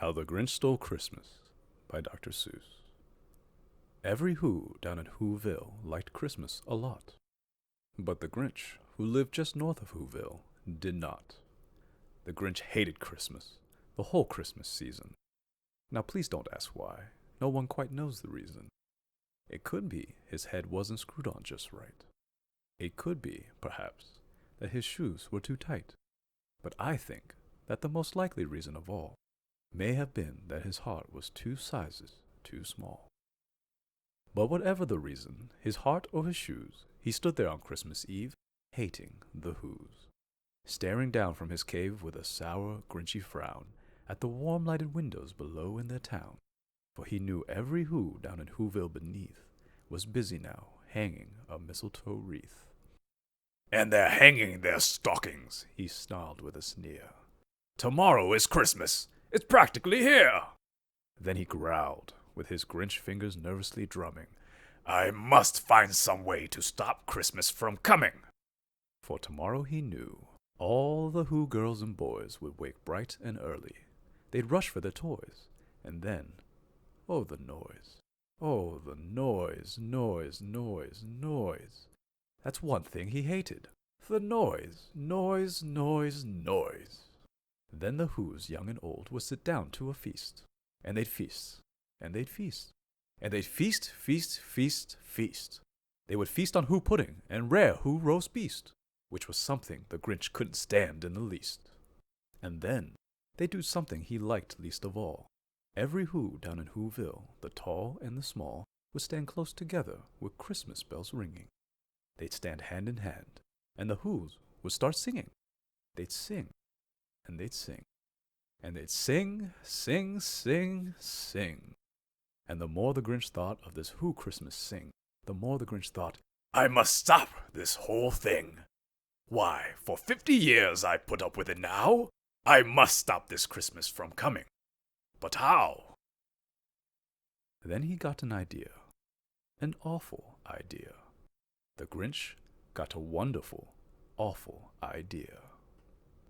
How the Grinch Stole Christmas by Dr. Seuss. Every Who down in Whoville liked Christmas a lot. But the Grinch, who lived just north of Whoville, did not. The Grinch hated Christmas, the whole Christmas season. Now please don't ask why. No one quite knows the reason. It could be his head wasn't screwed on just right. It could be, perhaps, that his shoes were too tight. But I think that the most likely reason of all may have been that his heart was 2 sizes too small. But whatever the reason, his heart or his shoes, he stood there on Christmas Eve, hating the Whos, staring down from his cave with a sour, grinchy frown at the warm-lighted windows below in their town, for he knew every Who down in Whoville beneath was busy now hanging a mistletoe wreath. "And they're hanging their stockings," he snarled with a sneer. "Tomorrow is Christmas. It's practically here." Then he growled, with his Grinch fingers nervously drumming, "I must find some way to stop Christmas from coming." For tomorrow he knew all the Who girls and boys would wake bright and early. They'd rush for their toys, and then, oh the noise. Oh, the noise, noise, noise, noise. That's one thing he hated. The noise, noise, noise, noise. Then the Whos, young and old, would sit down to a feast. And they'd feast. And they'd feast. And they'd feast, feast, feast, feast. They would feast on Who pudding and rare Who roast beast, which was something the Grinch couldn't stand in the least. And then they'd do something he liked least of all. Every Who down in Whoville, the tall and the small, would stand close together with Christmas bells ringing. They'd stand hand in hand, and the Whos would start singing. They'd sing, and they'd sing, and they'd sing, sing, sing, sing. And the more the Grinch thought of this Who Christmas sing, the more the Grinch thought, "I must stop this whole thing. Why, for 50 years I put up with it now. I must stop this Christmas from coming. But how?" Then he got an idea. An awful idea. The Grinch got a wonderful, awful idea.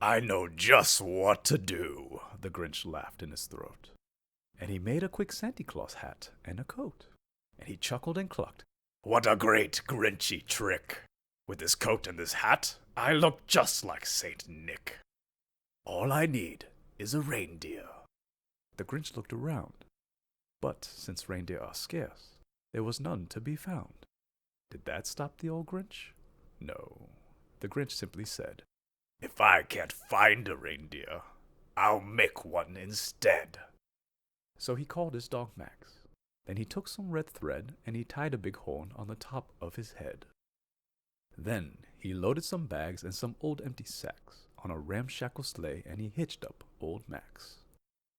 "I know just what to do," the Grinch laughed in his throat. And he made a quick Santa Claus hat and a coat. And he chuckled and clucked, "What a great Grinchy trick! With this coat and this hat, I look just like Saint Nick. All I need is a reindeer." The Grinch looked around, but since reindeer are scarce, there was none to be found. Did that stop the old Grinch? No. The Grinch simply said, "If I can't find a reindeer, I'll make one instead." So he called his dog Max. Then he took some red thread and he tied a big horn on the top of his head. Then he loaded some bags and some old empty sacks on a ramshackle sleigh and he hitched up old Max.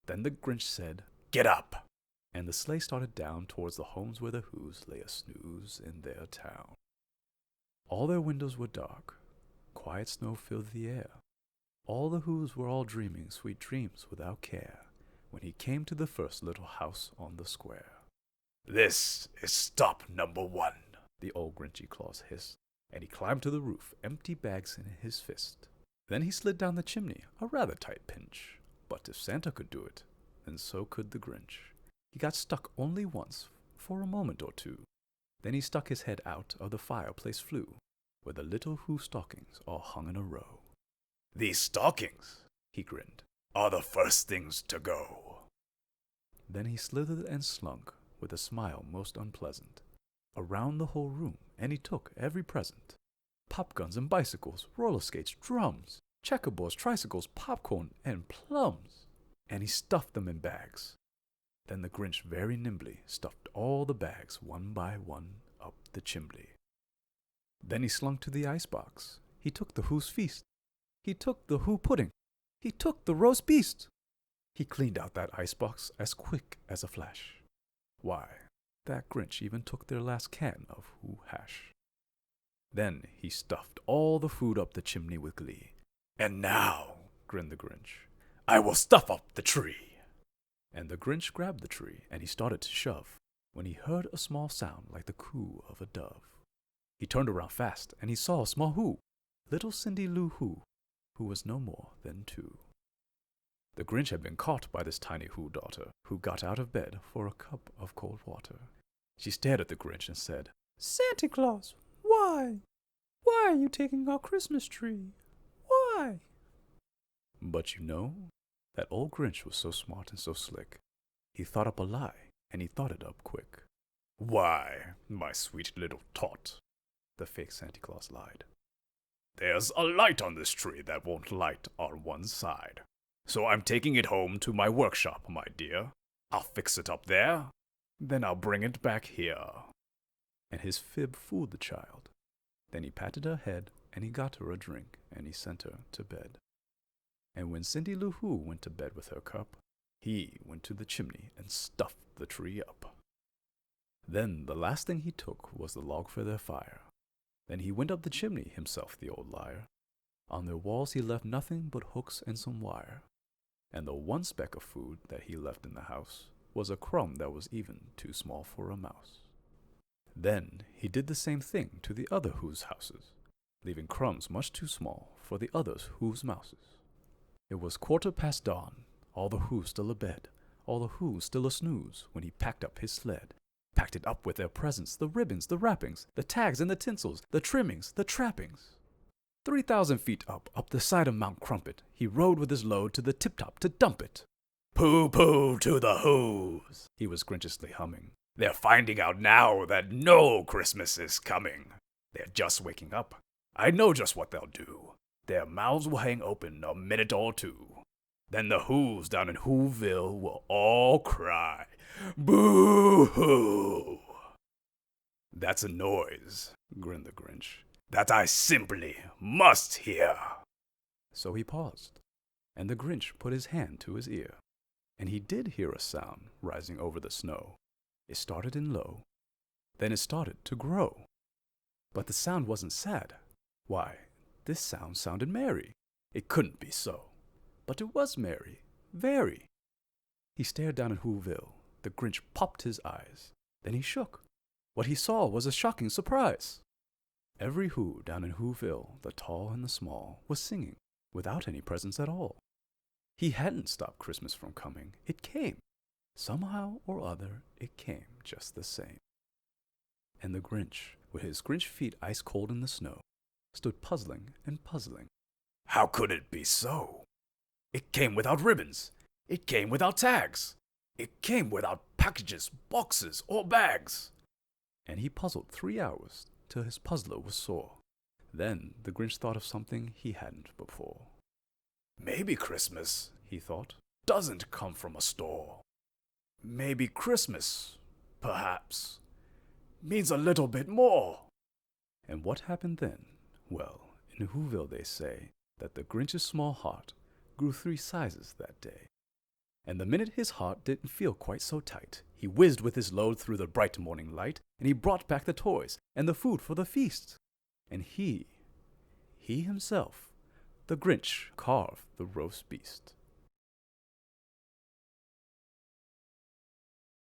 Then the Grinch said, "Get up!" And the sleigh started down towards the homes where the Whos lay a snooze in their town. All their windows were dark. Quiet snow filled the air. All the Whos were all dreaming sweet dreams without care when he came to the first little house on the square. "This is stop number 1, the old Grinchy Claus hissed, and he climbed to the roof, empty bags in his fist. Then he slid down the chimney, a rather tight pinch. But if Santa could do it, then so could the Grinch. He got stuck only once, for a moment or two. Then he stuck his head out of the fireplace flue, where the little Who stockings all hung in a row. "These stockings," he grinned, "are the first things to go." Then he slithered and slunk, with a smile most unpleasant, around the whole room, and he took every present. Pop guns and bicycles, roller skates, drums, checkerboards, tricycles, popcorn, and plums. And he stuffed them in bags. Then the Grinch very nimbly stuffed all the bags one by one up the chimney. Then he slunk to the icebox. He took the Who's feast. He took the Who pudding. He took the roast beast. He cleaned out that icebox as quick as a flash. Why, that Grinch even took their last can of Who hash. Then he stuffed all the food up the chimney with glee. "And now," grinned the Grinch, "I will stuff up the tree." And the Grinch grabbed the tree, and he started to shove, when he heard a small sound like the coo of a dove. He turned around fast, and he saw a small Who, little Cindy Lou Who was no more than 2. The Grinch had been caught by this tiny Who daughter, who got out of bed for a cup of cold water. She stared at the Grinch and said, "Santa Claus, why? Why are you taking our Christmas tree? Why?" But you know, that old Grinch was so smart and so slick. He thought up a lie, and he thought it up quick. "Why, my sweet little tot," the fake Santa Claus lied, "there's a light on this tree that won't light on one side. So I'm taking it home to my workshop, my dear. I'll fix it up there, then I'll bring it back here." And his fib fooled the child. Then he patted her head, and he got her a drink, and he sent her to bed. And when Cindy Lou Who went to bed with her cup, he went to the chimney and stuffed the tree up. Then the last thing he took was the log for their fire. Then he went up the chimney himself, the old liar. On their walls he left nothing but hooks and some wire. And the one speck of food that he left in the house was a crumb that was even too small for a mouse. Then he did the same thing to the other Who's houses, leaving crumbs much too small for the others Who's mouses. It was 1/4 dawn, all the Who's still abed, all the Who's still a snooze, when he packed up his sled. Packed it up with their presents, the ribbons, the wrappings, the tags and the tinsels, the trimmings, the trappings. 3,000 feet up the side of Mount Crumpet, he rode with his load to the tip-top to dump it. "Pooh-pooh to the Who's," he was grinchiously humming. "They're finding out now that no Christmas is coming. They're just waking up. I know just what they'll do. Their mouths will hang open a minute or two. Then the Who's down in Whoville will all cry, 'Boo-hoo!'" "That's a noise," grinned the Grinch, "that I simply must hear." So he paused, and the Grinch put his hand to his ear, and he did hear a sound rising over the snow. It started in low, then it started to grow. But the sound wasn't sad. Why, this sound sounded merry. It couldn't be so. But it was merry, very. He stared down at Whoville. The Grinch popped his eyes. Then he shook. What he saw was a shocking surprise. Every Who down in Whoville, the tall and the small, was singing, without any presents at all. He hadn't stopped Christmas from coming. It came. Somehow or other, it came just the same. And the Grinch, with his Grinch feet ice cold in the snow, stood puzzling and puzzling. How could it be so? It came without ribbons. It came without tags. It came without packages, boxes, or bags. And he puzzled 3 hours till his puzzler was sore. Then the Grinch thought of something he hadn't before. Maybe Christmas, he thought, doesn't come from a store. Maybe Christmas, perhaps, means a little bit more. And what happened then? Well, in Whoville they say that the Grinch's small heart grew 3 sizes that day. And the minute his heart didn't feel quite so tight, he whizzed with his load through the bright morning light, and he brought back the toys and the food for the feast. And he himself, the Grinch, carved the roast beast.